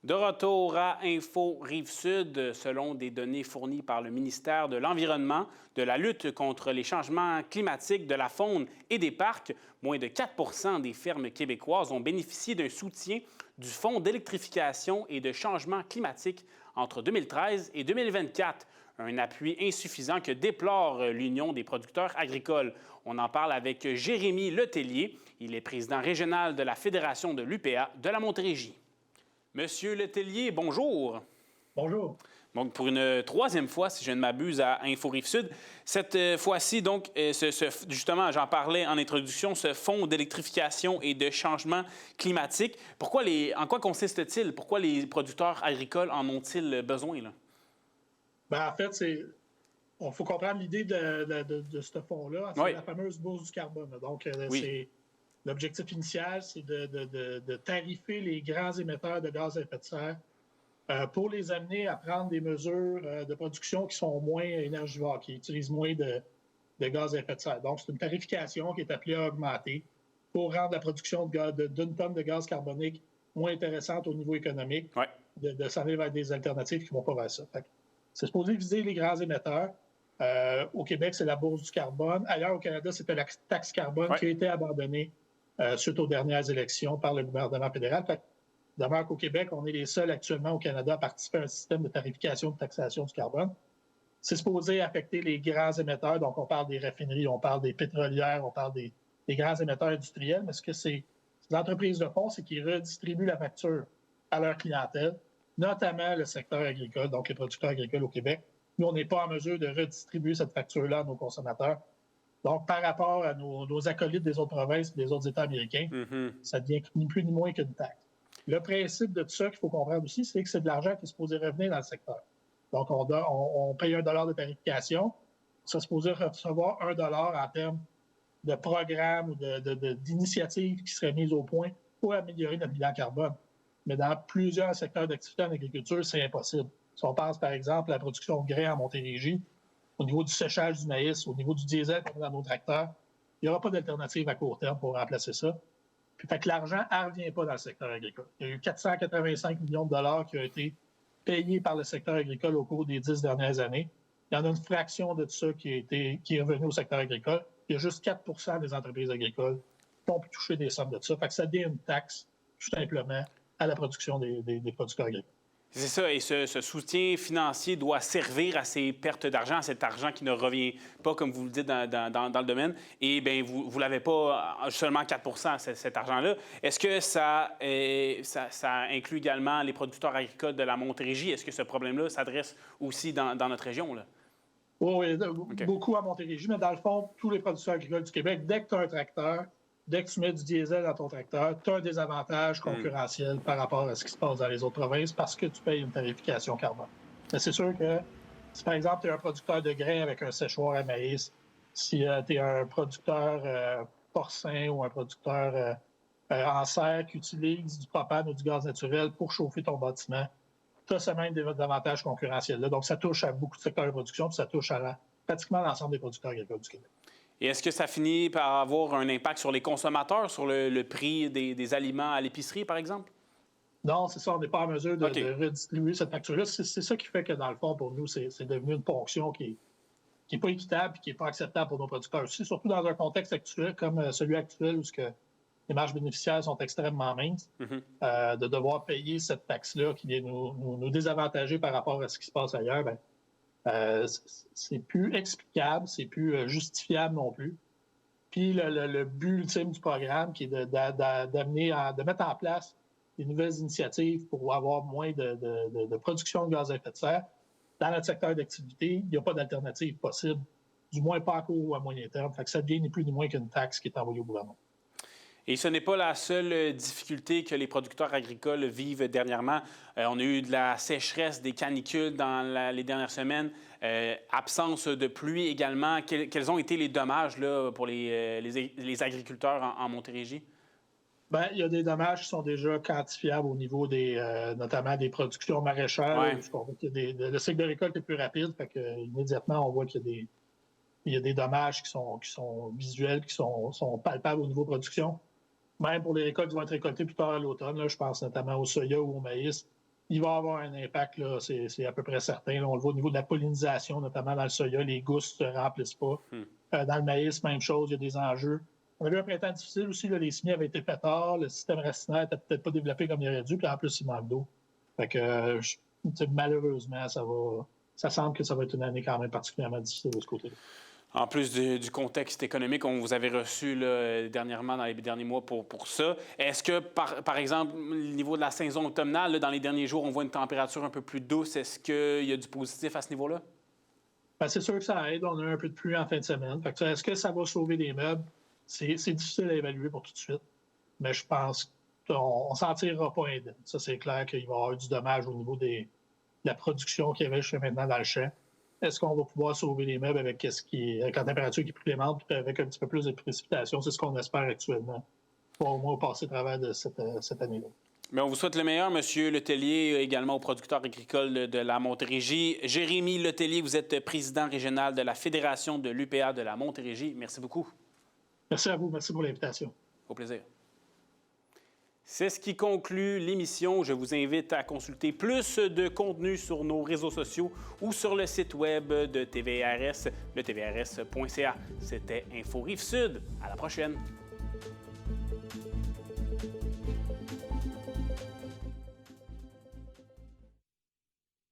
De retour à Info Rive-Sud, selon des données fournies par le ministère de l'Environnement, de la lutte contre les changements climatiques, de la faune et des parcs, moins de 4 des fermes québécoises ont bénéficié d'un soutien du Fonds d'électrification et de changement climatique entre 2013 et 2024. Un appui insuffisant que déplore l'Union des producteurs agricoles. On en parle avec Jérémy Letellier. Il est président régional de la Fédération de l'UPA de la Montérégie. Monsieur Letellier, bonjour. Bonjour. Donc, pour une troisième fois, si je ne m'abuse, à Info Rive-Sud. Cette fois-ci, donc, justement, j'en parlais en introduction, ce fonds d'électrification et de changement climatique. En quoi consiste-t-il? Pourquoi les producteurs agricoles en ont-ils besoin, là? En fait, il faut comprendre l'idée de ce fonds-là. C'est la fameuse bourse du carbone. Donc, l'objectif initial, c'est de tarifer les grands émetteurs de gaz à effet de serre pour les amener à prendre des mesures de production qui sont moins énergivores, qui utilisent moins de gaz à effet de serre. Donc, c'est une tarification qui est appelée à augmenter pour rendre la production d'une tonne de gaz carbonique moins intéressante au niveau économique, de s'en aller vers des alternatives qui ne vont pas vers ça. C'est supposé viser les grands émetteurs. Au Québec, c'est la bourse du carbone. Ailleurs, au Canada, c'était la taxe carbone qui a été abandonnée suite aux dernières élections par le gouvernement fédéral. Demeure qu'au Québec, on est les seuls actuellement au Canada à participer à un système de tarification, de taxation du carbone. C'est supposé affecter les grands émetteurs. Donc, on parle des raffineries, on parle des pétrolières, on parle des grands émetteurs industriels. Mais ce que ces entreprises de font, c'est qu'ils redistribuent la facture à leur clientèle, notamment le secteur agricole, donc les producteurs agricoles au Québec. Nous, on n'est pas en mesure de redistribuer cette facture-là à nos consommateurs. Donc, par rapport à nos acolytes des autres provinces et des autres États américains, ça devient ni plus ni moins qu'une taxe. Le principe de tout ça qu'il faut comprendre aussi, c'est que c'est de l'argent qui est supposé revenir dans le secteur. Donc, on paye $1 de tarification. Ça est supposé recevoir $1 en termes de programmes ou d'initiatives qui seraient mises au point pour améliorer notre bilan carbone. Mais dans plusieurs secteurs d'activité en agriculture, c'est impossible. Si on pense, par exemple, à la production de grains en Montérégie, au niveau du séchage du maïs, au niveau du diesel qu'on a dans nos tracteurs, il n'y aura pas d'alternative à court terme pour remplacer ça. Puis, fait que l'argent ne revient pas dans le secteur agricole. Il y a eu 485 millions de dollars qui ont été payés par le secteur agricole au cours des 10 dernières années. Il y en a une fraction de tout ça qui est revenu au secteur agricole. Il y a juste 4 des entreprises agricoles qui ont pu toucher des sommes de ça. Fait que ça devient une taxe, tout simplement, à la production des producteurs agricoles. C'est ça, et ce soutien financier doit servir à ces pertes d'argent, à cet argent qui ne revient pas, comme vous le dites, dans le domaine. Et bien, vous ne l'avez pas seulement 4 cet argent-là. Est-ce que ça inclut également les producteurs agricoles de la Montérégie? Est-ce que ce problème-là s'adresse aussi dans notre région, là? Oui, beaucoup à Montérégie, mais dans le fond, tous les producteurs agricoles du Québec, dès que tu as un tracteur, dès que tu mets du diesel dans ton tracteur, tu as un désavantage concurrentiel par rapport à ce qui se passe dans les autres provinces parce que tu payes une tarification carbone. Mais c'est sûr que si, par exemple, tu es un producteur de grains avec un séchoir à maïs, si tu es un producteur porcin ou un producteur en serre qui utilise du propane ou du gaz naturel pour chauffer ton bâtiment, tu as ce même désavantage concurrentiel-là. Donc, ça touche à beaucoup de secteurs de production, puis ça touche à pratiquement l'ensemble des producteurs agricoles du Québec. Et est-ce que ça finit par avoir un impact sur les consommateurs, sur le prix des aliments à l'épicerie, par exemple? Non, c'est ça. On n'est pas en mesure de redistribuer cette facture-là. C'est ça qui fait que, dans le fond, pour nous, c'est devenu une ponction qui n'est pas équitable et qui n'est pas acceptable pour nos producteurs aussi, surtout dans un contexte actuel comme celui actuel où les marges bénéficiaires sont extrêmement minces, de devoir payer cette taxe-là qui vient nous désavantager par rapport à ce qui se passe ailleurs, c'est plus explicable, c'est plus justifiable non plus. Puis le but ultime du programme, qui est de mettre en place des nouvelles initiatives pour avoir moins de production de gaz à effet de serre, dans notre secteur d'activité, il n'y a pas d'alternative possible, du moins pas à court ou à moyen terme. Fait que ça devient ni plus ni moins qu'une taxe qui est envoyée au gouvernement. Et ce n'est pas la seule difficulté que les producteurs agricoles vivent dernièrement. On a eu de la sécheresse, des canicules dans les dernières semaines, absence de pluie également. Quels ont été les dommages là, pour les agriculteurs en Montérégie? Bien, il y a des dommages qui sont déjà quantifiables au niveau notamment des productions maraîchères. Le cycle de récolte est plus rapide, fait que, immédiatement, on voit qu'il y a des dommages qui sont visuels, qui sont palpables au niveau production. Même pour les récoltes qui vont être récoltées plus tard à l'automne, je pense notamment au soya ou au maïs, il va avoir un impact, là, c'est à peu près certain. Là, on le voit au niveau de la pollinisation, notamment dans le soya, les gousses ne se remplissent pas. Dans le maïs, même chose, il y a des enjeux. On a eu un printemps difficile aussi, là, les semis avaient été faits tard, le système racinaire n'était peut-être pas développé comme il aurait dû, puis en plus, il manque d'eau. Fait que, malheureusement, ça semble que ça va être une année quand même particulièrement difficile de ce côté-là. En plus du contexte économique, on vous avait reçu là, dernièrement, dans les derniers mois, pour ça. Est-ce que, par exemple, au niveau de la saison automnale, là, dans les derniers jours, on voit une température un peu plus douce? Est-ce qu'il y a du positif à ce niveau-là? Ben, c'est sûr que ça aide. On a eu un peu de pluie en fin de semaine. Fait que, est-ce que ça va sauver des meubles? C'est difficile à évaluer pour tout de suite. Mais je pense qu'on ne s'en tirera pas indemne. Ça, c'est clair qu'il va y avoir du dommage au niveau de la production qu'il y avait jusqu'à maintenant dans le champ. Est-ce qu'on va pouvoir sauver les meubles avec la température qui est plus clémente et avec un petit peu plus de précipitations? C'est ce qu'on espère actuellement pour au moins passer à travers de cette année-là. Mais on vous souhaite le meilleur, M. Letellier, également aux producteurs agricoles de la Montérégie. Jérémy Letellier, vous êtes président régional de la Fédération de l'UPA de la Montérégie. Merci beaucoup. Merci à vous. Merci pour l'invitation. Au plaisir. C'est ce qui conclut l'émission. Je vous invite à consulter plus de contenu sur nos réseaux sociaux ou sur le site web de TVRS, le tvrs.ca. C'était Info Rive-Sud. À la prochaine.